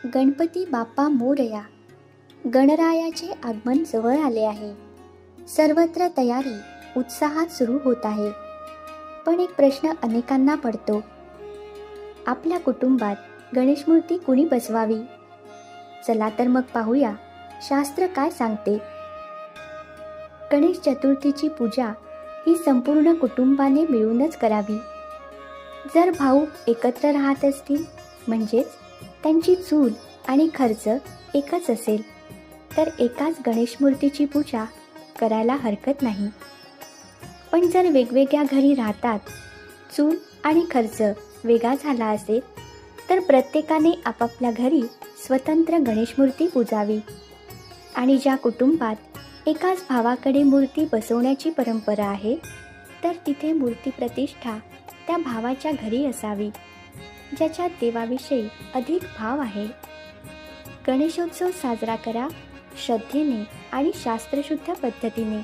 गणपती बाप्पा मोरया. गणरायाचे आगमन जवळ आले आहे. सर्वत्र तयारी उत्साहात सुरू होत आहे. पण एक प्रश्न अनेकांना पडतो. आपल्या कुटुंबात गणेश मूर्ती कुणी बसवावी? चला तर मग पाहूया शास्त्र काय सांगते. गणेश चतुर्थीची पूजा ही संपूर्ण कुटुंबाने मिळूनच करावी. जर भाऊ एकत्र राहत असतील, म्हणजेच त्यांची चूल आणि खर्च एकच असेल, तर एकाच गणेश मूर्तीची पूजा करायला हरकत नाही. पण जर वेगवेगळ्या घरी राहतात, चूल आणि खर्च वेगळा झाला असेल, तर प्रत्येकाने आपापल्या घरी स्वतंत्र गणेश मूर्ती पूजावी. आणि ज्या कुटुंबात एकाच भावाकडे मूर्ती बसवण्याची परंपरा आहे, तर तिथे मूर्ती प्रतिष्ठा त्या भावाच्या घरी असावी, ज्याच्यात देवाविषयी अधिक भाव आहे. गणेशोत्सव साजरा करा श्रद्धेने आणि शास्त्रशुद्ध पद्धतीने.